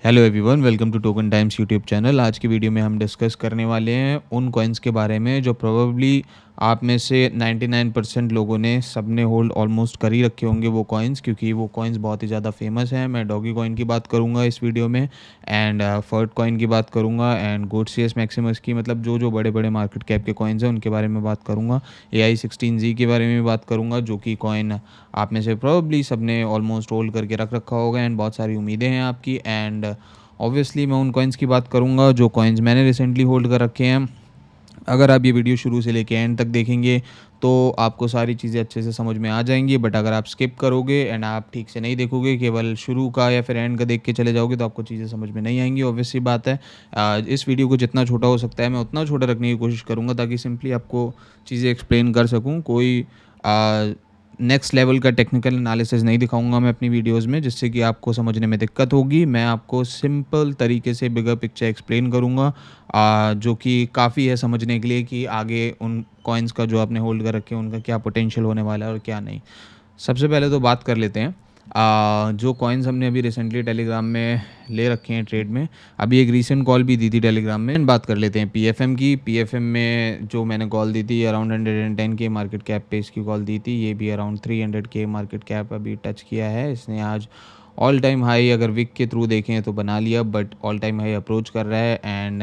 Hello everyone, welcome to token times YouTube channel. आज की video में हम डिस्कस करने वाले हैं उन कॉइन्स के बारे में जो प्रोबेबली आप में से 99% लोगों ने सबने होल्ड ऑलमोस्ट कर ही रखे होंगे वो कॉइन्स, क्योंकि वो कॉइन्स बहुत ही ज़्यादा फेमस हैं। मैं डॉगी कॉइन की बात करूंगा इस वीडियो में, एंड फर्ट कॉइन की बात करूंगा, एंड गोडसीएस मैक्सिमस की, मतलब जो जो बड़े बड़े मार्केट कैप के कॉइन्स हैं उनके बारे में बात करूंगा। AI16Z के बारे में भी बात करूंगा, जो कि कॉइन आप में से प्रोबेबली सबने ऑलमोस्ट होल्ड करके रख रखा होगा एंड बहुत सारी उम्मीदें हैं आपकी। एंड ऑब्वियसली मैं उन कॉइन्स की बात करूंगा जो कॉइन्स मैंने रिसेंटली होल्ड कर रखे हैं। अगर आप ये वीडियो शुरू से लेके एंड तक देखेंगे तो आपको सारी चीज़ें अच्छे से समझ में आ जाएंगी, बट अगर आप स्किप करोगे एंड आप ठीक से नहीं देखोगे, केवल शुरू का या फिर एंड का देख के चले जाओगे, तो आपको चीज़ें समझ में नहीं आएंगी। ऑब्वियस सी बात है। इस वीडियो को जितना छोटा हो सकता है मैं उतना छोटा रखने की कोशिश करूँगा, ताकि सिंपली आपको चीज़ें एक्सप्लेन कर सकूँ। कोई नेक्स्ट लेवल का टेक्निकल एनालिसिस नहीं दिखाऊंगा मैं अपनी वीडियोस में, जिससे कि आपको समझने में दिक्कत होगी। मैं आपको सिंपल तरीके से बिगर पिक्चर एक्सप्लेन करूंगा, जो कि काफ़ी है समझने के लिए कि आगे उन कॉइन्स का जो आपने होल्ड कर रखे हैं उनका क्या पोटेंशियल होने वाला है और क्या नहीं। सबसे पहले तो बात कर लेते हैं जो कॉइन्स हमने अभी रिसेंटली टेलीग्राम में ले रखे हैं ट्रेड में। अभी एक रीसेंट कॉल भी दी थी टेलीग्राम में। बात कर लेते हैं PFM की। PFM में जो मैंने कॉल दी थी अराउंड 110 के मार्केट कैप पे इसकी कॉल दी थी। ये भी अराउंड 300 के मार्केट कैप अभी टच किया है इसने। आज ऑल टाइम हाई अगर विक के थ्रू देखें तो बना लिया, but all time high approach कर रहा है। एंड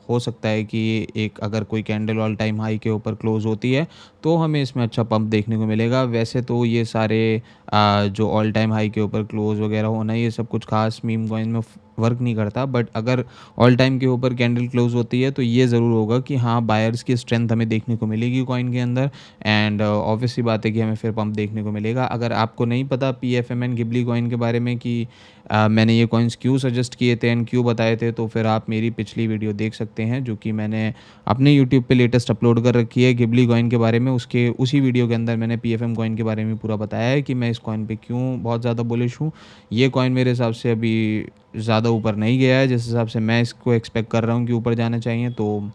हो सकता है कि एक अगर कोई कैंडल ऑल टाइम हाई के ऊपर क्लोज होती है तो हमें इसमें अच्छा पंप देखने को मिलेगा। वैसे तो ये सारे जो ऑल टाइम हाई के ऊपर क्लोज वगैरह होना, ये सब कुछ खास मीम कॉइन में वर्क नहीं करता, बट अगर ऑल टाइम के ऊपर कैंडल क्लोज होती है तो ये ज़रूर होगा कि हाँ, बायर्स की स्ट्रेंथ हमें देखने को मिलेगी कॉइन के अंदर। एंड ऑब्वियसली बात है कि हमें फिर पंप देखने को मिलेगा। अगर आपको नहीं पता PFM एंड गिबली कॉइन के बारे में कि मैंने ये कॉइन्स क्यों सजेस्ट किए थे एंड क्यों बताए थे, तो फिर आप मेरी पिछली वीडियो देख सकते हैं, जो कि मैंने अपने यूट्यूब पे लेटेस्ट अपलोड कर रखी है गिबली कॉइन के बारे में। उसके उसी वीडियो के अंदर मैंने PFM कॉइन के बारे में पूरा बताया है कि मैं इस कॉइन पे क्यों बहुत ज़्यादा बुलिश हूँ। ये कॉइन मेरे हिसाब से अभी ज़्यादा ऊपर नहीं गया है जिस हिसाब से मैं इसको एक्सपेक्ट कर रहा हूँ कि ऊपर जाना चाहिए। तो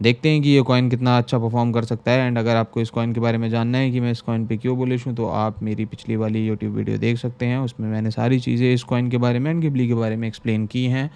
देखते हैं कि ये कॉइन कितना अच्छा परफॉर्म कर सकता है। एंड अगर आपको इस कॉइन के बारे में जानना है कि मैं इस कॉइन पे क्यों बुलिश हूँ, तो आप मेरी पिछली वाली यूट्यूब वीडियो देख सकते हैं। उसमें मैंने सारी चीज़ें इस कॉइन के बारे में एंड गिबली के बारे में एक्सप्लेन की हैं।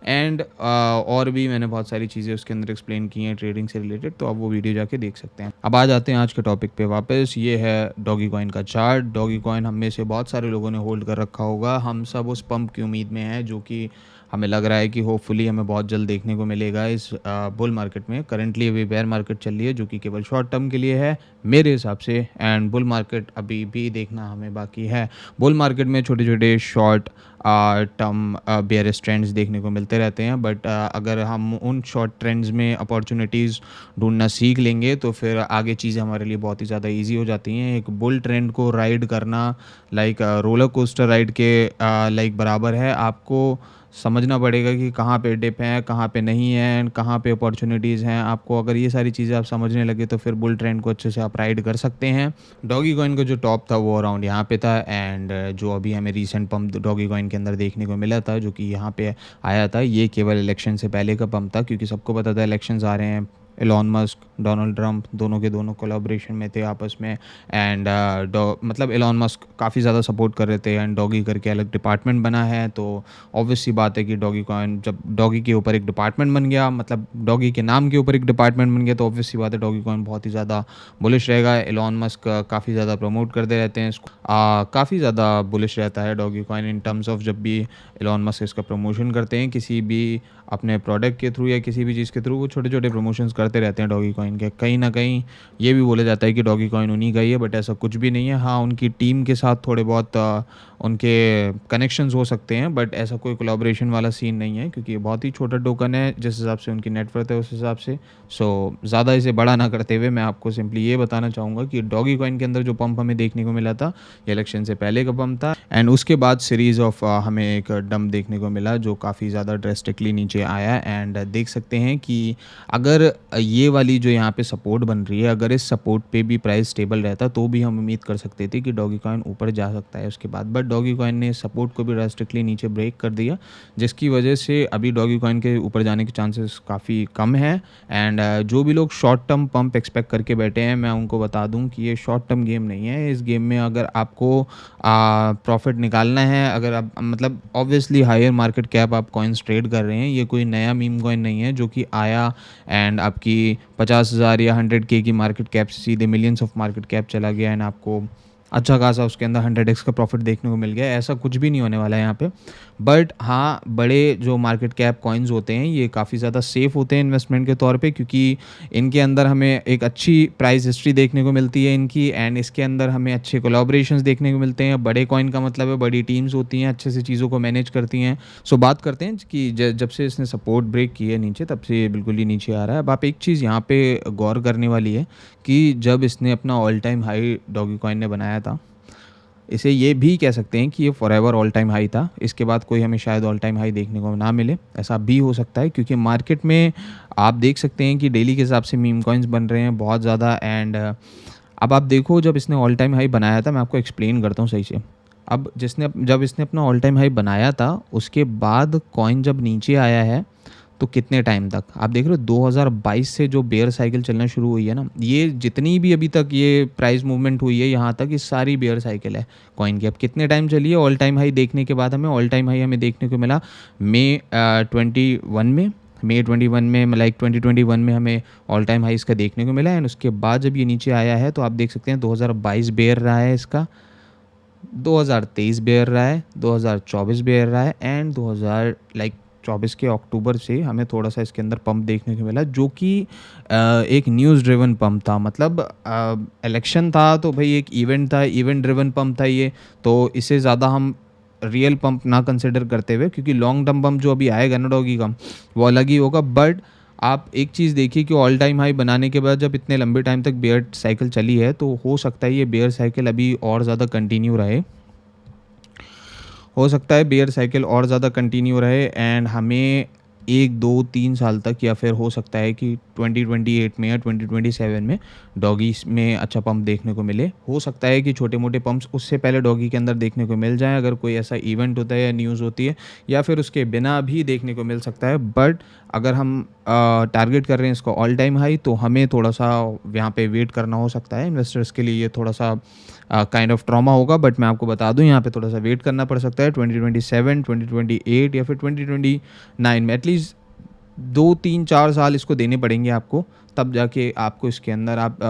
एंड और भी मैंने बहुत सारी चीज़ें उसके अंदर एक्सप्लेन की हैं ट्रेडिंग से रिलेटेड, तो आप वो वीडियो जाके देख सकते हैं। अब आ जाते हैं आज के टॉपिक पे वापस। ये है डॉगी कॉइन का चार्ट। डॉगी कॉइन हम में से बहुत सारे लोगों ने होल्ड कर रखा होगा। हम सब उस पंप की उम्मीद में हैं जो कि हमें लग रहा है कि होपफुली हमें बहुत जल्द देखने को मिलेगा इस बुल मार्केट में। करंटली अभी बेयर मार्केट चल रही है, जो कि केवल शॉर्ट टर्म के लिए है मेरे हिसाब से। एंड बुल मार्केट अभी भी देखना हमें बाकी है। बुल मार्केट में छोटे छोटे शॉर्ट टर्म बेयरिश ट्रेंड्स देखने को मिलते रहते हैं, बट अगर हम उन शॉर्ट ट्रेंड्स में अपॉर्चुनिटीज़ ढूंढना सीख लेंगे तो फिर आगे चीज़ें हमारे लिए बहुत ही ज़्यादा ईजी हो जाती हैं। एक बुल ट्रेंड को राइड करना लाइक रोलर कोस्टर राइड के लाइक बराबर है। आपको समझना पड़ेगा कि कहाँ पे डिप है, कहाँ पे नहीं है, एंड कहाँ पे अपॉर्चुनिटीज़ हैं। आपको अगर ये सारी चीज़ें आप समझने लगे तो फिर बुल ट्रेंड को अच्छे से आप राइड कर सकते हैं। डॉगी कॉइन का जो टॉप था वो अराउंड यहाँ पे था। एंड जो अभी हमें रीसेंट पंप डॉगी कॉइन के अंदर देखने को मिला था, जो कि यहाँ पे आया था, ये केवल इलेक्शन से पहले का पंप था, क्योंकि सबको पता था इलेक्शंस आ रहे हैं। एलॉन मस्क, डोनाल्ड ट्रंप दोनों के दोनों कोलैबोरेशन में थे आपस में। एंड मतलब एलॉन मस्क काफ़ी ज़्यादा सपोर्ट कर रहे थे, एंड डॉगी करके अलग डिपार्टमेंट बना है। तो ऑब्वियस सी बात है कि डॉगी कॉइन, जब डॉगी के ऊपर एक डिपार्टमेंट बन गया, मतलब डॉगी के नाम के ऊपर एक डिपार्टमेंट बन गया, तो ऑब्वियस सी बात है डॉगी कॉइन बहुत ही ज़्यादा बुलिश रहेगा। एलॉन मस्क काफ़ी ज़्यादा प्रमोट करते रहते हैं इसको। काफ़ी ज़्यादा बुलिश रहता है doggy coin in terms of जब भी एलॉन मस्क इसका प्रमोशन करते हैं किसी भी अपने प्रोडक्ट के थ्रू या किसी भी चीज़ के थ्रू, वो छोटे छोटे प्रमोशंस करते रहते हैं डॉगी कॉइन के। कहीं ना कहीं ये भी बोला जाता है कि डॉगी कॉइन उन्हीं का ही है, बट ऐसा कुछ भी नहीं है। हाँ, उनकी टीम के साथ थोड़े बहुत उनके कनेक्शंस हो सकते हैं, बट ऐसा कोई कोलैबोरेशन वाला सीन नहीं है, क्योंकि ये बहुत ही छोटा टोकन है जिस हिसाब से उनकी नेटवर्थ है उस हिसाब से। सो ज़्यादा इसे बड़ा ना करते हुए मैं आपको सिंपली ये बताना चाहूँगा कि डॉगी कॉइन के अंदर जो पंप हमें देखने को मिला था, ये इलेक्शन से पहले का पंप था। एंड उसके बाद सीरीज़ ऑफ हमें एक डंप देखने को मिला जो काफ़ी ज़्यादा ड्रेस्टिकली नीचे आया। एंड देख सकते हैं कि अगर ये वाली जो यहाँ पे सपोर्ट बन रही है, अगर इस सपोर्ट पे भी प्राइस स्टेबल रहता तो भी हम उम्मीद कर सकते थे कि डॉगी कॉइन ऊपर जा सकता है उसके बाद, बट डॉगी कॉइन ने इस सपोर्ट को भी ड्रास्टिकली नीचे ब्रेक कर दिया, जिसकी वजह से अभी डॉगी कॉइन के ऊपर जाने के चांसेस काफ़ी कम है। एंड जो भी लोग शॉर्ट टर्म पंप एक्सपेक्ट करके बैठे हैं, मैं उनको बता दूं कि ये शॉर्ट टर्म गेम नहीं है। इस गेम में अगर आपको प्रॉफिट निकालना है, अगर आप मतलब ऑब्वियसली हायर मार्केट कैप आप कॉइन्स ट्रेड कर रहे हैं, ये कोई नया मीम कॉइन नहीं है जो कि आया एंड आपकी 50,000 या 100K की मार्केट कैप से सीधे मिलियंस ऑफ मार्केट कैप चला गया एंड आपको अच्छा खासा उसके अंदर 100x का प्रॉफिट देखने को मिल गया। ऐसा कुछ भी नहीं होने वाला है यहाँ पे। बट हाँ, बड़े जो मार्केट कैप कॉइन्स होते हैं ये काफ़ी ज़्यादा सेफ़ होते हैं इन्वेस्टमेंट के तौर पे, क्योंकि इनके अंदर हमें एक अच्छी प्राइस हिस्ट्री देखने को मिलती है इनकी, एंड इसके अंदर हमें अच्छे कोलैबोरेशंस देखने को मिलते हैं। बड़े कॉइन का मतलब है बड़ी टीम्स होती हैं, अच्छे से चीज़ों को मैनेज करती हैं। सो बात करते हैं कि जब से इसने सपोर्ट ब्रेक की है नीचे, तब से ये बिल्कुल ही नीचे आ रहा है। अब आप एक चीज़ यहाँ पे गौर करने वाली है कि जब इसने अपना all time high doggy coin ने बनाया था, इसे ये भी कह सकते हैं कि ये फॉरएवर ऑल टाइम हाई था। इसके बाद कोई हमें शायद ऑल टाइम हाई देखने को ना मिले, ऐसा भी हो सकता है, क्योंकि मार्केट में आप देख सकते हैं कि डेली के हिसाब से मीम कॉइन्स बन रहे हैं बहुत ज़्यादा। एंड अब आप देखो, जब इसने ऑल टाइम हाई बनाया था, मैं आपको एक्सप्लेन करता हूँ सही से। अब जब इसने अपना ऑल टाइम हाई बनाया था, उसके बाद कॉइन जब नीचे आया है तो कितने टाइम तक आप देख रहे हो, 2022 से जो बेयर साइकिल चलना शुरू हुई है ना, ये जितनी भी अभी तक ये प्राइस मूवमेंट हुई है यहाँ तक, ये सारी बेयर साइकिल है कॉइन की। अब कितने टाइम चली है ऑल टाइम हाई देखने के बाद, हमें ऑल टाइम हाई हमें देखने को मिला मई 21 में, लाइक 2021 में हमें ऑल टाइम हाई इसका देखने को मिला। एंड उसके बाद जब ये नीचे आया है तो आप देख सकते हैं 2022 बेयर रहा है इसका, 2023 बेयर रहा है, 2024 बेयर रहा है, एंड 2024 के अक्टूबर से हमें थोड़ा सा इसके अंदर पंप देखने को मिला, जो कि एक न्यूज़ ड्रिवन पंप था। मतलब इलेक्शन था तो भाई एक इवेंट था, इवेंट ड्रिवन पंप था ये, तो इससे ज़्यादा हम रियल पंप ना कंसिडर करते हुए, क्योंकि लॉन्ग टर्म पंप जो अभी आएगा ना डॉगी का, वो अलग ही होगा। बट आप एक चीज़ देखिए कि ऑल टाइम हाई बनाने के बाद जब इतने लंबे टाइम तक बेयर साइकिल चली है, तो हो सकता है ये बेयर साइकिल अभी और ज़्यादा कंटिन्यू रहे, हो सकता है बेयर साइकिल और ज़्यादा कंटिन्यू रहे एंड हमें 1 2 3 साल तक, या फिर हो सकता है कि 2028 में या 2027 में डॉगीज में अच्छा पंप देखने को मिले। हो सकता है कि छोटे मोटे पंप्स उससे पहले डॉगी के अंदर देखने को मिल जाएं, अगर कोई ऐसा इवेंट होता है या न्यूज़ होती है, या फिर उसके बिना भी देखने को मिल सकता है। बट अगर हम टारगेट कर रहे हैं इसको ऑल टाइम हाई, तो हमें थोड़ा सा यहाँ पे वेट करना हो सकता है। इन्वेस्टर्स के लिए ये थोड़ा सा काइंड ऑफ ट्रॉमा होगा, बट मैं आपको बता दूं यहाँ पे थोड़ा सा वेट करना पड़ सकता है 2027, 2028 या फिर 2029 में। एटलीस्ट 2 3 4 साल इसको देने पड़ेंगे आपको, तब जाके आपको इसके अंदर आप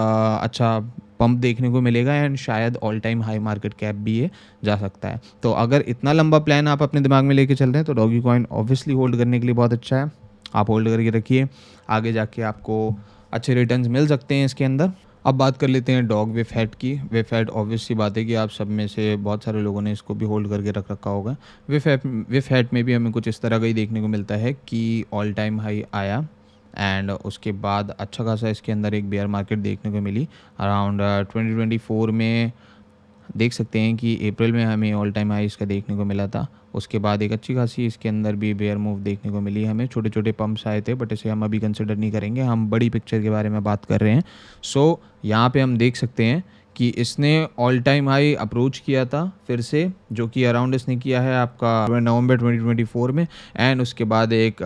अच्छा पंप देखने को मिलेगा एंड शायद all time high market cap भी ये जा सकता है। तो अगर इतना लंबा प्लान आप अपने दिमाग में लेके चल रहे हैं, तो डॉगी कॉइन ऑब्वियसली होल्ड करने के लिए बहुत अच्छा है। आप होल्ड करके रखिए, आगे जाके आपको अच्छे रिटर्न्स मिल सकते हैं इसके अंदर। अब बात कर लेते हैं डॉग विफ हेड की। विफ हेड ऑब्वियस सी बात है कि आप सब में से बहुत सारे लोगों ने इसको भी होल्ड करके रख रखा होगा। विफ हेड में भी हमें कुछ इस तरह का ही देखने को मिलता है कि ऑल टाइम हाई आया एंड उसके बाद अच्छा खासा इसके अंदर एक बेयर मार्केट देखने को मिली अराउंड 2024 में। देख सकते हैं कि अप्रैल में हमें ऑल टाइम हाई इसका देखने को मिला था। उसके बाद एक अच्छी खासी इसके अंदर भी बेयर मूव देखने को मिली हमें, छोटे छोटे पंप्स आए थे, बट इसे हम अभी कंसिडर नहीं करेंगे, हम बड़ी पिक्चर के बारे में बात कर रहे हैं। सो यहाँ पे हम देख सकते हैं कि इसने ऑल टाइम हाई अप्रोच किया था फिर से, जो कि अराउंड इसने किया है आपका नवंबर 2024 में, एंड उसके बाद एक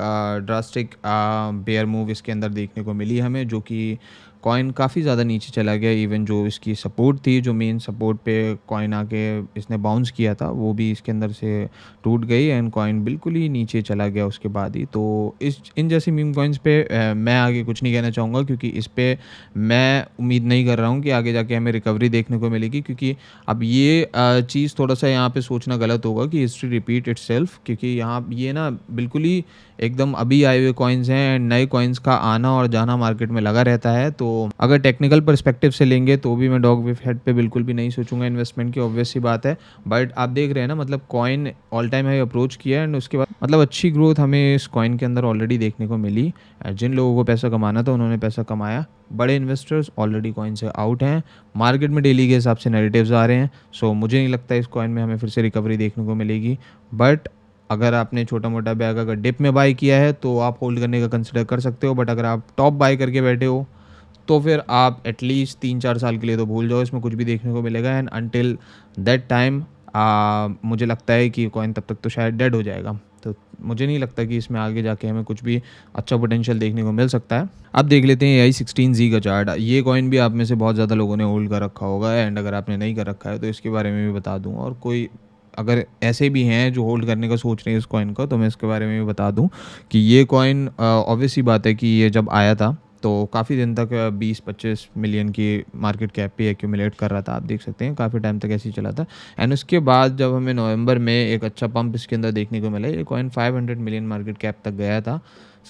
ड्रास्टिक बेयर मूव इसके अंदर देखने को मिली हमें, जो कि कॉइन काफ़ी ज़्यादा नीचे चला गया। इवन जो इसकी सपोर्ट थी, जो मेन सपोर्ट पे कॉइन आके इसने बाउंस किया था, वो भी इसके अंदर से टूट गई एंड कॉइन बिल्कुल ही नीचे चला गया उसके बाद ही। तो इन जैसी मीम कॉइन्स पे मैं आगे कुछ नहीं कहना चाहूँगा, क्योंकि इस पे मैं उम्मीद नहीं कर रहा हूँ कि आगे जाके हमें रिकवरी देखने को मिलेगी, क्योंकि अब ये चीज़ थोड़ा सा यहाँ पे सोचना गलत होगा कि हिस्ट्री रिपीट इटसेल्फ, क्योंकि यहाँ ये ना बिल्कुल ही एकदम अभी आए हुए कॉइन्स हैं एंड नए कॉइन्स का आना और जाना मार्केट में लगा रहता है। तो अगर टेक्निकल पर्सपेक्टिव से लेंगे तो भी मैं डॉग विफ हेड पे बिल्कुल भी नहीं सोचूंगा इन्वेस्टमेंट की, ऑब्वियस सी बात है। बट आप देख रहे हैं ना, मतलब coin all time high approach किया एंड उसके बाद मतलब अच्छी ग्रोथ हमें इस कॉइन के अंदर ऑलरेडी देखने को मिली। जिन लोगों को पैसा कमाना था उन्होंने पैसा कमाया, बड़े इन्वेस्टर्स ऑलरेडी कॉइन से आउट हैं। मार्केट में डेली के हिसाब से नैरेटिव्स आ रहे हैं, सो मुझे नहीं लगता इस कॉइन में हमें फिर से रिकवरी देखने को मिलेगी। बट अगर आपने छोटा-मोटा बैग अगर डिप में बाय किया है तो आप होल्ड करने का कंसिडर कर सकते हो, बट अगर आप टॉप बाय करके बैठे हो तो फिर आप एटलीस्ट 3-4 साल के लिए तो भूल जाओ, इसमें कुछ भी देखने को मिलेगा। एंड अंटिल दैट टाइम मुझे लगता है कि कॉइन तब तक तो शायद डेड हो जाएगा। तो मुझे नहीं लगता कि इसमें आगे जाके हमें कुछ भी अच्छा पोटेंशियल देखने को मिल सकता है। अब देख लेते हैं AI16Z का चार्ट। ये कॉइन भी आप में से बहुत ज़्यादा लोगों ने होल्ड कर रखा होगा, एंड अगर आपने नहीं कर रखा है तो इसके बारे में भी बता दूँ, और कोई अगर ऐसे भी हैं जो होल्ड करने का सोच रहे हैं इस कॉइन को, तो मैं इसके बारे में भी बता दूं कि ये कॉइन ऑब्वियस सी बात है कि ये जब आया था तो काफ़ी दिन तक 20-25 मिलियन की मार्केट कैप पे एक्यूमुलेट कर रहा था। आप देख सकते हैं काफ़ी टाइम तक ऐसे ही चला था। एंड उसके बाद जब हमें नवंबर में एक अच्छा पंप इसके अंदर देखने को मिला, ये कॉइन 500 मिलियन मार्केट कैप तक गया था।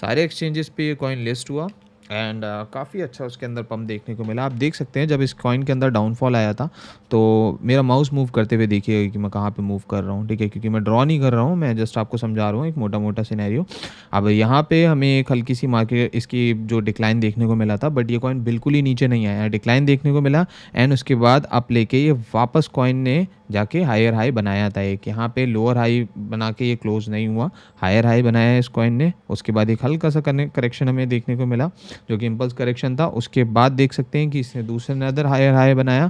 सारे एक्सचेंजेस पे ये कॉइन लिस्ट हुआ, एंड काफ़ी अच्छा उसके अंदर पंप देखने को मिला। आप देख सकते हैं जब इस कॉइन के अंदर डाउनफॉल आया था तो मेरा माउस मूव करते हुए देखिएगा कि मैं कहाँ पे मूव कर रहा हूँ, ठीक है, क्योंकि मैं ड्रॉ नहीं कर रहा हूँ, मैं जस्ट आपको समझा रहा हूँ एक मोटा मोटा सिनेरियो। अब यहाँ पे हमें एक हल्की सी मार्केट इसकी जो डिक्लाइन देखने को मिला था, बट ये कॉइन बिल्कुल ही नीचे नहीं आया, डिक्लाइन देखने को मिला। एंड उसके बाद अप लेके ये वापस कॉइन ने जाके हायर हाई बनाया था। एक यहाँ पे लोअर हाई बना के ये क्लोज नहीं हुआ, हायर हाई बनाया है इस कॉइन ने। उसके बाद एक हल्का सा करेक्शन हमें देखने को मिला जो कि इम्पल्स करेक्शन था। उसके बाद देख सकते हैं कि इसने दूसरे नदर हायर हाई बनाया,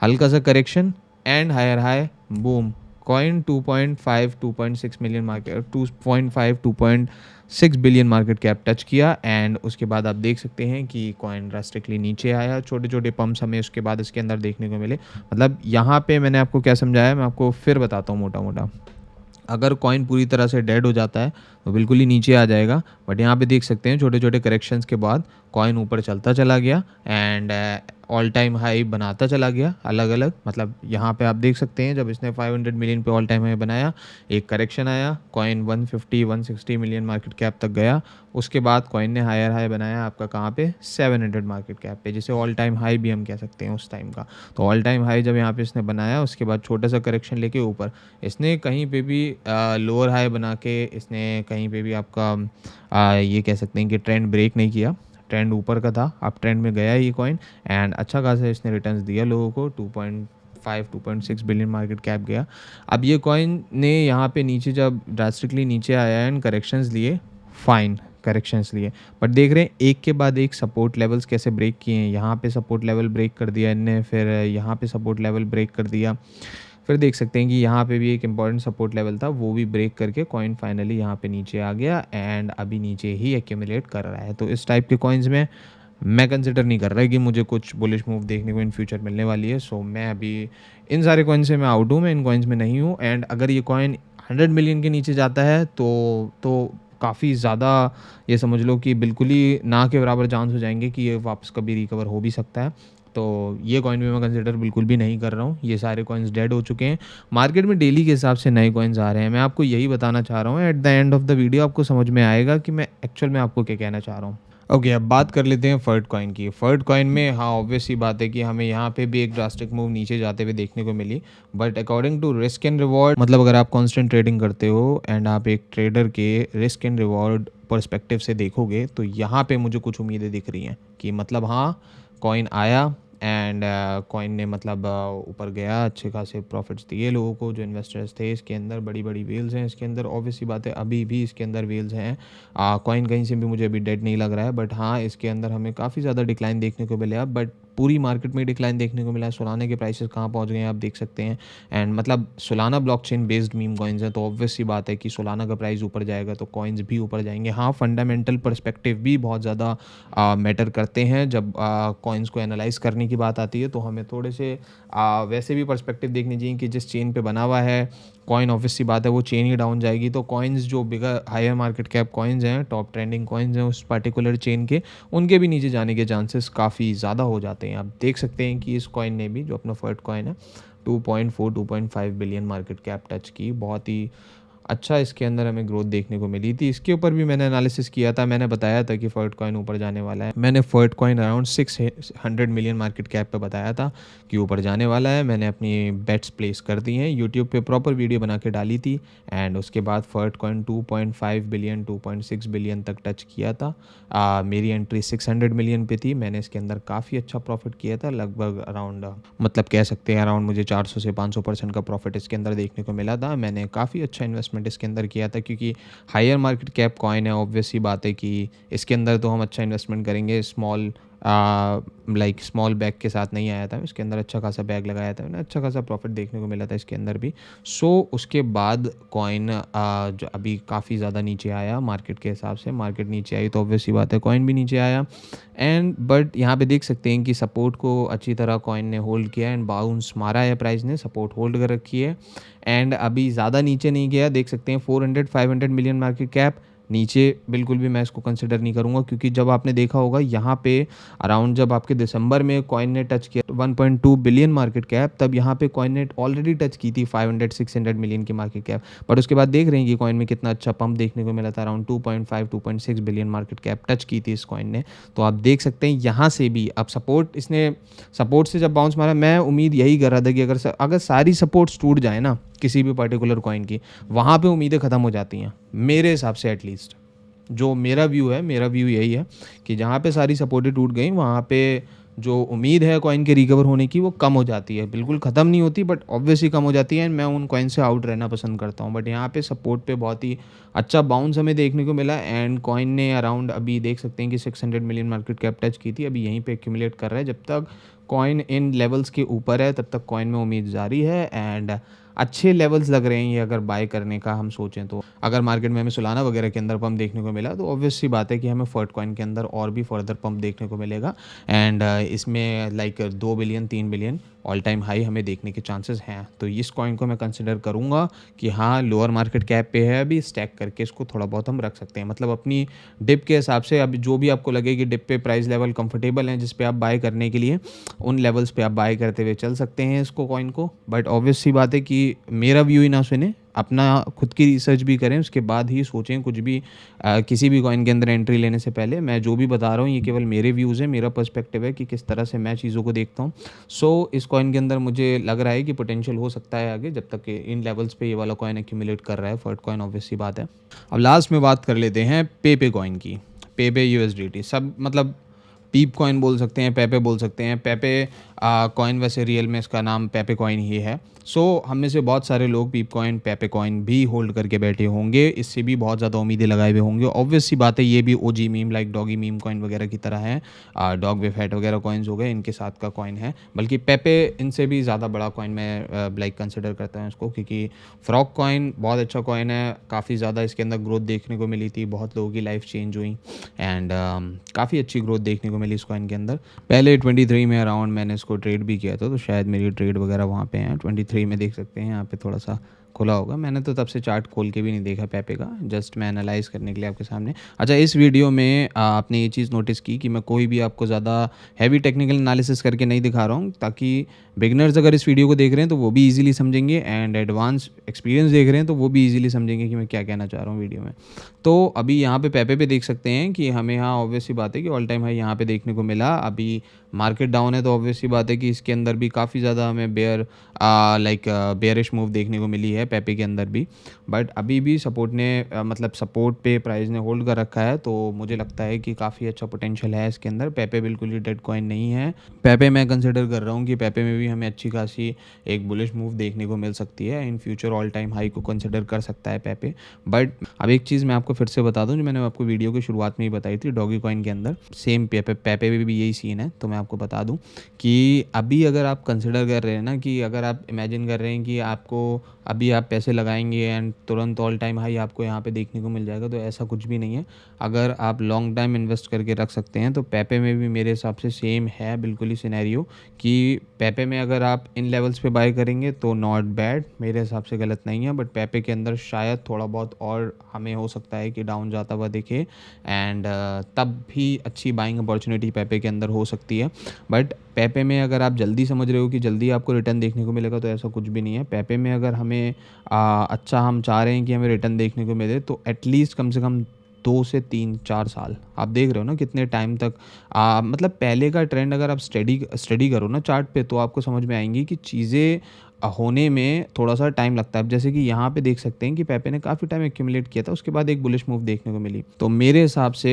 हल्का सा correction and higher high, boom, coin 2.5 2.6 million market 2.5 2.6 billion market cap touch किया। एंड उसके बाद आप देख सकते हैं कि कॉइन ड्रास्टिकली नीचे आया। छोटे छोटे पंप्स हमें उसके बाद इसके अंदर देखने को मिले। मतलब यहाँ पे मैंने आपको क्या समझाया, मैं आपको फिर बताता हूँ मोटा मोटा। अगर कॉइन पूरी तरह से डेड हो जाता है तो बिल्कुल ही नीचे आ जाएगा, बट यहाँ पे देख सकते हैं छोटे छोटे करेक्शंस के बाद कॉइन ऊपर चलता चला गया एंड ऑल टाइम हाई बनाता चला गया अलग अलग। मतलब यहाँ पे आप देख सकते हैं जब इसने 500 मिलियन पे ऑल टाइम हाई बनाया, एक करेक्शन आया, कॉइन 150-160 मिलियन मार्केट कैप तक गया। उसके बाद कॉइन ने हायर हाई बनाया आपका कहाँ पे, 700 मार्केट कैप पे, जिसे ऑल टाइम हाई भी हम कह सकते हैं उस टाइम का। तो ऑल टाइम हाई जब यहाँ पे इसने बनाया, उसके बाद छोटा सा करेक्शन लेके ऊपर इसने कहीं पे भी लोअर हाई बना के इसने कहीं पे भी आपका ये कह सकते हैं कि ट्रेंड ब्रेक नहीं किया। ट्रेंड ऊपर का था, अब ट्रेंड में गया ये कॉइन एंड अच्छा खासा इसने रिटर्न्स दिया लोगों को। 2.5-2.6 बिलियन मार्केट कैप गया। अब ये कॉइन ने यहाँ पे नीचे जब ड्रास्टिकली नीचे आया एंड करेक्शंस लिए, फाइन करेक्शंस लिए, बट देख रहे हैं एक के बाद एक सपोर्ट लेवल्स कैसे ब्रेक किए हैं। यहाँ पे सपोर्ट लेवल ब्रेक कर दिया इनने, फिर यहाँ पे सपोर्ट लेवल ब्रेक कर दिया, फिर देख सकते हैं कि यहाँ पे भी एक इम्पॉर्टेंट सपोर्ट लेवल था वो भी ब्रेक करके कॉइन फाइनली यहाँ पे नीचे आ गया एंड अभी नीचे ही एक्यूमुलेट कर रहा है। तो इस टाइप के कॉइन्स में मैं कंसिडर नहीं कर रहा कि मुझे कुछ बुलिश मूव देखने को इन फ्यूचर मिलने वाली है। सो मैं अभी इन सारे कॉइन से मैं आउट हूँ, मैं इन कॉइन्स में नहीं हूँ। एंड अगर ये कॉइन 100 मिलियन के नीचे जाता है तो काफ़ी ज़्यादा ये समझ लो कि बिल्कुल ही ना के बराबर चांस हो जाएंगे कि ये वापस कभी रिकवर हो भी सकता है। तो ये कॉइन भी मैं कंसिडर बिल्कुल भी नहीं कर रहा हूँ। ये सारे कॉइन्स डेड हो चुके हैं। मार्केट में डेली के हिसाब से नए कॉइन्स आ रहे हैं। मैं आपको यही बताना चाह रहा हूँ। At the end of the video आपको समझ में आएगा कि मैं एक्चुअल में आपको क्या कहना चाह रहा हूँ। ओके, अब बात कर लेते हैं फर्ट कॉइन की। फर्ट कॉइन में हाँ ऑब्वियस सी बात है कि हमें यहाँ पे भी एक ड्रास्टिक मूव नीचे जाते हुए देखने को मिली, but according to risk and reward, मतलब अगर आप कांस्टेंट ट्रेडिंग करते हो एंड आप एक ट्रेडर के रिस्क एंड रिवॉर्ड पर्सपेक्टिव से देखोगे तो यहाँ पे मुझे कुछ उम्मीदें दिख रही हैं कि मतलब हाँ कॉइन आया एंड कॉइन ने मतलब ऊपर गया, अच्छे खासे प्रॉफिट्स दिए लोगों को जो इन्वेस्टर्स थे। इसके अंदर बड़ी बड़ी वेल्स हैं, इसके अंदर ऑब्वियसली बात है अभी भी इसके अंदर वेल्स हैं। कॉइन कहीं से भी मुझे अभी डेड नहीं लग रहा है, बट हाँ इसके अंदर हमें काफ़ी ज़्यादा डिक्लाइन देखने को मिला, बट पूरी मार्केट में डिक्लाइन देखने को मिला है। सोलाना के प्राइसेस कहाँ पहुँच गए हैं आप देख सकते हैं। एंड मतलब Solana blockchain based meme coins हैं, तो ऑब्वियस सी बात है कि सोलाना का प्राइस ऊपर जाएगा तो कॉइन्स भी ऊपर जाएंगे। हाँ फंडामेंटल पर्सपेक्टिव भी बहुत ज़्यादा मैटर करते हैं जब कॉइन्स को एनालाइज करने की बात आती है। तो हमें थोड़े से वैसे भी पर्सपेक्टिव देखनी चाहिए कि जिस चेन पे बना हुआ है कॉइन, ऑब्वियस सी बात है वो चेन ही डाउन जाएगी। तो कॉइन्स जो बिगर हायर मार्केट कैप कॉइन्स हैं, टॉप ट्रेंडिंग कॉइन्स हैं उस पर्टिकुलर चेन के, उनके भी नीचे जाने के चांसेस काफ़ी ज़्यादा हो जाते हैं। आप देख सकते हैं कि इस कॉइन ने भी, जो अपना फर्ट कॉइन है, 2.4-2.5 बिलियन मार्केट कैप टच की। बहुत ही अच्छा इसके अंदर हमें ग्रोथ देखने को मिली थी। इसके ऊपर भी मैंने एनालिसिस किया था, मैंने बताया था कि फर्ट कॉइन ऊपर जाने वाला है। मैंने Fartcoin around 600 million market cap पे बताया था कि ऊपर जाने वाला है। मैंने अपनी बेट्स प्लेस कर दी हैं, यूट्यूब पे प्रॉपर वीडियो बना के डाली थी। एंड उसके बाद फर्ट कॉइन 2.5 बिलियन 2.6 बिलियन तक टच किया था। मेरी एंट्री 600 मिलियन पे थी। मैंने इसके अंदर काफ़ी अच्छा प्रॉफिट किया था, लगभग अराउंड मतलब कह सकते हैं अराउंड मुझे 400 से 500% का प्रॉफिट इसके अंदर देखने को मिला था। मैंने काफ़ी अच्छा इन्वेस्टमेंट इन्वेस्टमेंट इसके अंदर किया था, क्योंकि हायर मार्केट कैप कॉइन है, ऑब्वियस सी बात है कि इसके अंदर तो हम अच्छा इन्वेस्टमेंट करेंगे। स्मॉल बैग के साथ नहीं आया था, इसके अंदर अच्छा खासा बैग लगाया था मैंने, अच्छा खासा प्रॉफिट देखने को मिला था इसके अंदर भी। उसके बाद कॉइन जो अभी काफ़ी ज़्यादा नीचे आया मार्केट के हिसाब से, मार्केट नीचे आई तो ऑब्वियस सी बात है कॉइन भी नीचे आया। बट यहाँ पे देख सकते हैं कि सपोर्ट को अच्छी तरह कॉइन ने होल्ड किया एंड बाउंस मारा है, प्राइस ने सपोर्ट होल्ड कर रखी है एंड अभी ज़्यादा नीचे नहीं गया। देख सकते हैं 400-500 मिलियन मार्केट कैप, नीचे बिल्कुल भी मैं इसको कंसिडर नहीं करूँगा, क्योंकि जब आपने देखा होगा यहाँ पे अराउंड जब आपके दिसंबर में कॉइन ने टच किया 1.2 बिलियन मार्केट कैप, तब यहाँ पे कॉइन ने ऑलरेडी टच की थी 500-600 मिलियन की मार्केट कैप। बट उसके बाद देख रहे हैं कि कॉइन में कितना अच्छा पंप देखने को मिला था, around 2.5-2.6 billion market cap touch की थी इस कॉइन ने। तो आप देख सकते हैं यहाँ से भी अब सपोर्ट से जब बाउंस मारा, मैं उम्मीद यही कर रहा था कि अगर सारी सपोर्ट्स टूट जाए ना किसी भी पर्टिकुलर कॉइन की, वहाँ पे उम्मीदें ख़त्म हो जाती हैं मेरे हिसाब से। एटलीस्ट जो मेरा व्यू यही है कि जहाँ पे सारी सपोर्टें टूट गई, वहाँ पे जो उम्मीद है कॉइन के रिकवर होने की वो कम हो जाती है। बिल्कुल ख़त्म नहीं होती बट ऑब्वियसली कम हो जाती है एंड मैं उन कॉइन से आउट रहना पसंद करता हूँ। बट यहाँ पे सपोर्ट पे बहुत ही अच्छा बाउंस हमें देखने को मिला एंड कॉइन ने अराउंड अभी देख सकते हैं कि 600 मिलियन मार्केट कैप टच की थी, अभी यहीं पे एक्यूमुलेट कर रहा है। जब तक कॉइन इन लेवल्स के ऊपर है तब तक कॉइन में उम्मीद जारी है एंड अच्छे लेवल्स लग रहे हैं ये अगर बाय करने का हम सोचें तो। अगर मार्केट में हमें सोलाना वगैरह के अंदर पंप देखने को मिला तो ऑब्वियस सी बात है कि हमें फर्ट कॉइन के अंदर और भी फर्दर पंप देखने को मिलेगा एंड इसमें 2 billion 3 billion all time high हमें देखने के चांसेस हैं। तो इस कॉइन को मैं कंसिडर करूँगा कि हाँ लोअर मार्केट कैप पे है, अभी स्टैक करके इसको थोड़ा बहुत हम रख सकते हैं। मतलब अपनी डिप के हिसाब से अभी जो भी आपको लगे कि डिप पे प्राइस लेवल कंफर्टेबल हैं जिस पे आप बाय करने के लिए, उन लेवल्स पे आप बाय करते हुए चल सकते हैं इसको कॉइन को। बट ऑब्वियस सी बात है कि मेरा व्यू ही ना सुने, अपना खुद की रिसर्च भी करें, उसके बाद ही सोचें कुछ भी किसी भी कॉइन के अंदर एंट्री लेने से पहले। मैं जो भी बता रहा हूँ ये केवल मेरे व्यूज़ हैं, मेरा पर्सपेक्टिव है कि किस तरह से मैं चीज़ों को देखता हूँ। इस कॉइन के अंदर मुझे लग रहा है कि पोटेंशियल हो सकता है आगे, जब तक कि इन लेवल्स पे ये वाला कॉइन एक्यूमुलेट कर रहा है फर्ट कॉइन, ऑब्वियस सी बात है। अब लास्ट में बात कर लेते हैं पेपे कॉइन की। पेपे यूएसडीटी सब मतलब पीप कॉइन बोल सकते हैं, पेपे बोल सकते हैं। पेपे कॉइन वैसे रियल में इसका नाम पेपे कॉइन ही है। हम में से बहुत सारे लोग पीप कॉइन पेपे कॉइन भी होल्ड करके बैठे होंगे, इससे भी बहुत ज़्यादा उम्मीदें लगाए हुए होंगे। ऑब्वियस सी बात है ये भी OG meme like doggy meme coin वगैरह की तरह है, डॉग वे फैट वगैरह कॉइन्स हो गए, इनके साथ का कॉइन है। बल्कि पेपे इनसे भी ज़्यादा बड़ा कॉइन मैं कंसिडर करता हूँ इसको, क्योंकि फ्रॉक कॉइन बहुत अच्छा कॉइन है, काफ़ी ज़्यादा इसके अंदर ग्रोथ देखने को मिली थी, बहुत लोगों की लाइफ चेंज हुई एंड काफ़ी अच्छी ग्रोथ देखने को मिली इस कॉइन के अंदर। पहले 23 में अराउंड मैंने इसको ट्रेड भी किया था, तो शायद मेरी ट्रेड वगैरह वहाँ पे हैं। 23 में देख सकते हैं यहाँ पे थोड़ा सा खुला होगा, मैंने तो तब से चार्ट खोल के भी नहीं देखा पेपे का, जस्ट मैं एनालाइज करने के लिए आपके सामने। अच्छा, इस वीडियो में आपने ये चीज़ नोटिस की कि मैं कोई भी आपको ज़्यादा हैवी टेक्निकल एनालिसिस करके नहीं दिखा रहा हूँ, ताकि बिगनर्स अगर इस वीडियो को देख रहे हैं तो वो भी इजीली समझेंगे एंड एडवांस एक्सपीरियंस देख रहे हैं तो वो भी इजीली समझेंगे कि मैं क्या कहना चाह रहा हूँ वीडियो में। तो अभी यहाँ पे पेपे पे देख सकते हैं कि हमें यहाँ ऑब्वियस सी बात है कि ऑल टाइम हाई यहाँ पे देखने को मिला। अभी मार्केट डाउन है तो ऑब्वियस सी बात है कि इसके अंदर भी काफ़ी ज़्यादा हमें बेयरिश मूव देखने को मिली है पेपे के अंदर भी। बट अभी भी सपोर्ट ने मतलब सपोर्ट पे प्राइस ने होल्ड कर रखा है, तो मुझे लगता है कि काफ़ी अच्छा पोटेंशियल है इसके अंदर। पेपे बिल्कुल ही डेड कॉइन नहीं है। पेपे मैं कंसिडर कर रहा हूँ कि पेपे में भी हमें अच्छी खासी एक बुलिश मूव देखने को मिल सकती है, in future all time high को कंसिडर कर सकता है पेपे। बट अब एक चीज़ मैं आपको फिर से बता दूं जो मैंने आपको वीडियो की शुरुआत में ही बताई थी, डॉगी कॉइन के अंदर सेम पेपे में भी यही सीन है। तो मैं आपको बता दूं कि अभी अगर आप कंसिडर कर रहे हैं ना, कि अगर आप इमेजिन कर रहे हैं कि आपको अभी आप पैसे लगाएंगे एंड तुरंत ऑल टाइम हाई आपको यहाँ पे देखने को मिल जाएगा, तो ऐसा कुछ भी नहीं है। अगर आप लॉन्ग टाइम इन्वेस्ट करके रख सकते हैं तो पेपे में भी मेरे हिसाब से सेम है बिल्कुल ही सिनेरियो, कि पेपे में अगर आप इन लेवल्स पे बाय करेंगे तो नॉट बैड, मेरे हिसाब से गलत नहीं है। बट पेपे के अंदर शायद थोड़ा बहुत और हमें हो सकता है कि डाउन जाता हुआ दिखे एंड तब भी अच्छी बाइंग अपॉर्चुनिटी पेपे के अंदर हो सकती है। बट पेपे में अगर आप जल्दी समझ रहे हो कि जल्दी आपको रिटर्न देखने को मिलेगा, तो ऐसा कुछ भी नहीं है। पेपे में अगर हमें अच्छा हम चाह रहे हैं कि हमें रिटर्न देखने को मिले, तो एटलीस्ट कम से कम 2 से 3-4 साल आप देख रहे हो ना कितने टाइम तक मतलब पहले का ट्रेंड अगर आप स्टडी करो ना चार्ट पे, तो आपको समझ में आएंगी कि चीज़ें होने में थोड़ा-सा टाइम लगता है। अब जैसे कि यहाँ पे देख सकते हैं कि पेपे ने काफ़ी टाइम एक्यूमुलेट किया था, उसके बाद एक बुलिश मूव देखने को मिली। तो मेरे हिसाब से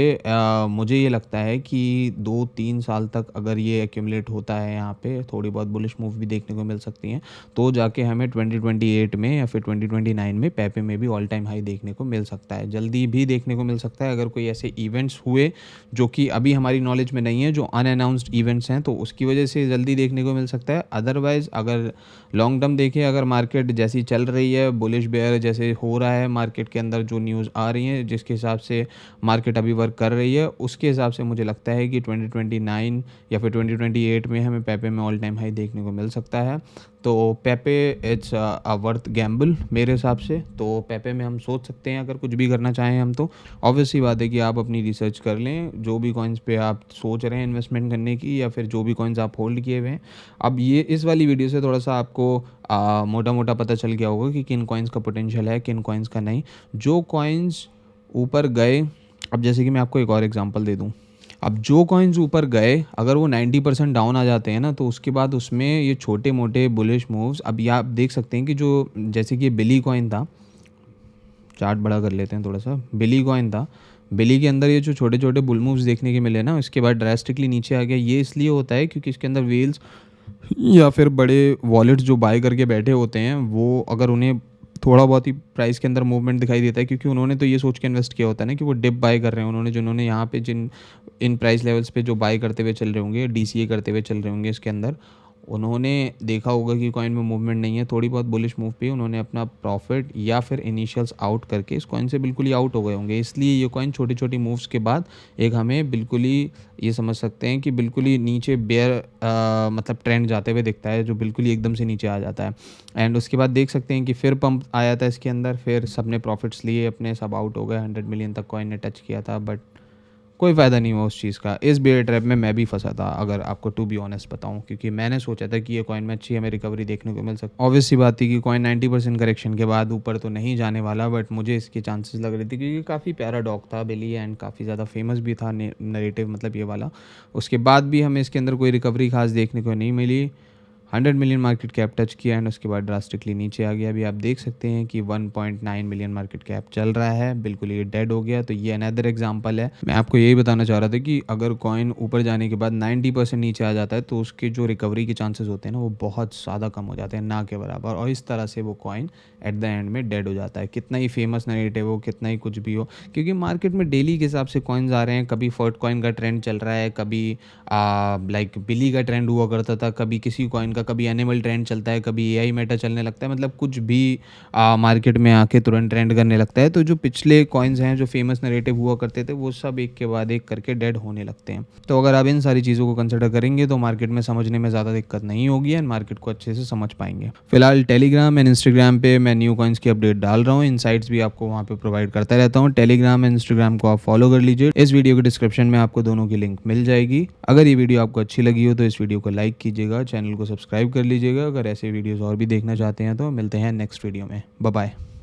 मुझे ये लगता है कि 2-3 साल तक अगर ये एक्यूमुलेट होता है यहाँ पे, थोड़ी बहुत बुलिश मूव भी देखने को मिल सकती हैं, तो जाके हमें 2028 में या फिर 2029 में पेपे में भी ऑल टाइम हाई देखने को मिल सकता है। जल्दी भी देखने को मिल सकता है अगर कोई ऐसे इवेंट्स हुए, जो कि अभी हमारी नॉलेज में नहीं है, जो अनअनाउंस्ड इवेंट्स हैं, तो उसकी वजह से जल्दी देखने को मिल सकता है। अदरवाइज़ अगर लॉन्ग टर्म देखें, अगर मार्केट जैसी चल रही है, बुलिश बेयर जैसे हो रहा है मार्केट के अंदर, जो न्यूज़ आ रही हैं, जिसके हिसाब से मार्केट अभी वर्क कर रही है, उसके हिसाब से मुझे लगता है कि 2029 या फिर 2028 में हमें पेपे में ऑल टाइम हाई देखने को मिल सकता है। तो पेपे इट्स अ वर्थ गैम्बल मेरे हिसाब से। तो पेपे में हम सोच सकते हैं अगर कुछ भी करना चाहें हम तो। ऑब्वियस सी बात है कि आप अपनी रिसर्च कर लें, जो भी कॉइन्स पे आप सोच रहे हैं इन्वेस्टमेंट करने की, या फिर जो भी कॉइन्स आप होल्ड किए हुए हैं। अब ये इस वाली वीडियो से थोड़ा सा आपको मोटा-मोटा पता चल गया होगा कि किन कॉइन्स का पोटेंशियल है, किन कॉइन्स का नहीं। जो कॉइन्स ऊपर गए, अब जैसे कि मैं आपको एक और एग्जांपल दे दूँ। अब जो कॉइन्स ऊपर गए, अगर वो 90% डाउन आ जाते हैं ना, तो उसके बाद उसमें ये छोटे-मोटे बुलिश मूव्स, अब ये आप देख सकते हैं कि जो जैसे कि ये बिली कॉइन था, चार्ट बड़ा कर लेते हैं थोड़ा-सा। बिली कॉइन था, बिली के अंदर ये जो छोटे-छोटे बुल मूव्स देखने के मिले ना, इसके बाद ड्रास्टिकली नीचे आ गया। ये इसलिए होता है क्योंकि इसके अंदर व्हेल्स या फिर बड़े वॉलेट्स जो बाय करके बैठे होते हैं, वो अगर उन्हें थोड़ा बहुत ही प्राइस के अंदर मूवमेंट दिखाई देता है, क्योंकि उन्होंने तो ये सोच के इन्वेस्ट किया होता है ना कि वो डिप बाय कर रहे हैं। उन्होंने जिन्होंने यहाँ पे जिन इन प्राइस लेवल्स पे जो बाय करते हुए चल रहे होंगे, डीसीए करते हुए चल रहे होंगे इसके अंदर, उन्होंने देखा होगा कि कॉइन में मूवमेंट नहीं है, थोड़ी बहुत बुलिश मूव पे उन्होंने अपना प्रॉफिट या फिर इनिशियल्स आउट करके इस कॉइन से बिल्कुल ही आउट हो गए होंगे। इसलिए ये कॉइन छोटी-छोटी मूव्स के बाद एक हमें बिल्कुल ही ये समझ सकते हैं कि बिल्कुल ही नीचे बेयर मतलब ट्रेंड जाते हुए दिखता है, जो बिल्कुल ही एकदम से नीचे आ जाता है। एंड उसके बाद देख सकते हैं कि फिर पंप आया था इसके अंदर, फिर सबने प्रॉफिट्स लिए अपने, सब आउट हो गए। 100 मिलियन तक कॉइन ने टच किया था, बट कोई फ़ायदा नहीं हुआ उस चीज़ का। इस बेयर ट्रैप में मैं भी फँसा था, अगर आपको टू बी ऑनेस्ट बताऊँ, क्योंकि मैंने सोचा था कि ये कॉइन में अच्छी हमें रिकवरी देखने को मिल सकती। ऑब्वियस सी बात थी कि कॉइन 90% करेक्शन के बाद ऊपर तो नहीं जाने वाला, बट मुझे इसके चांसेस लग रहे थे क्योंकि काफ़ी प्यारा डॉग था बिली, एंड काफ़ी ज़्यादा फेमस भी था नैरेटिव, मतलब ये वाला। उसके बाद भी हमें इसके अंदर कोई रिकवरी खास देखने को नहीं मिली। 100 मिलियन मार्केट कैप टच किया एंड उसके बाद ड्रास्टिकली नीचे आ गया। अभी आप देख सकते हैं कि 1.9 मिलियन मार्केट कैप चल रहा है, बिल्कुल ये डेड हो गया। तो ये अनदर एग्जांपल है। मैं आपको यही बताना चाह रहा था कि अगर कॉइन ऊपर जाने के बाद 90% नीचे आ जाता है, तो उसके जो रिकवरी के चांसेस होते हैं ना, वो बहुत ज़्यादा कम हो जाते हैं, ना के बराबर। और इस तरह से वो कॉइन एट द एंड में डेड हो जाता है, कितना ही फेमस नैरेटिव हो, कितना ही कुछ भी हो। क्योंकि मार्केट में डेली के हिसाब से कॉइन्स आ रहे हैं, कभी फर्ट कॉइन का ट्रेंड चल रहा है, कभी लाइक बिली का ट्रेंड हुआ करता था, कभी किसी कॉइन का, कभी एनिमल ट्रेंड चलता है, कभी एआई मेटा चलने लगता है। मतलब कुछ भी मार्केट में आके तुरंत ट्रेंड करने लगता है। तो जो पिछले कॉइन्स हैं, जो फेमस नैरेटिव हुआ करते थे, वो सब एक के बाद एक करके डेड होने लगते हैं। तो अगर आप इन सारी चीज़ों को कंसिडर करेंगे तो मार्केट में समझने में ज़्यादा दिक्कत नहीं होगी एंड मार्केट को अच्छे से समझ पाएंगे। फिलहाल टेलीग्राम एंड इंस्टाग्राम पे मैं न्यू कॉइन्स की अपडेट डाल रहा हूँ, इनसाइट्स भी आपको वहाँ पे प्रोवाइड करता रहता हूँ। टेलीग्राम एंड इंस्टाग्राम को आप फॉलो कर लीजिए। इस वीडियो के डिस्क्रिप्शन में आपको दोनों की लिंक मिल जाएगी। अगर ये वीडियो आपको अच्छी लगी हो तो इस वीडियो को लाइक कीजिएगा, चैनल को सब्सक्राइब कर लीजिएगा। अगर ऐसे वीडियोस और भी देखना चाहते हैं तो मिलते हैं नेक्स्ट वीडियो में। Bye bye.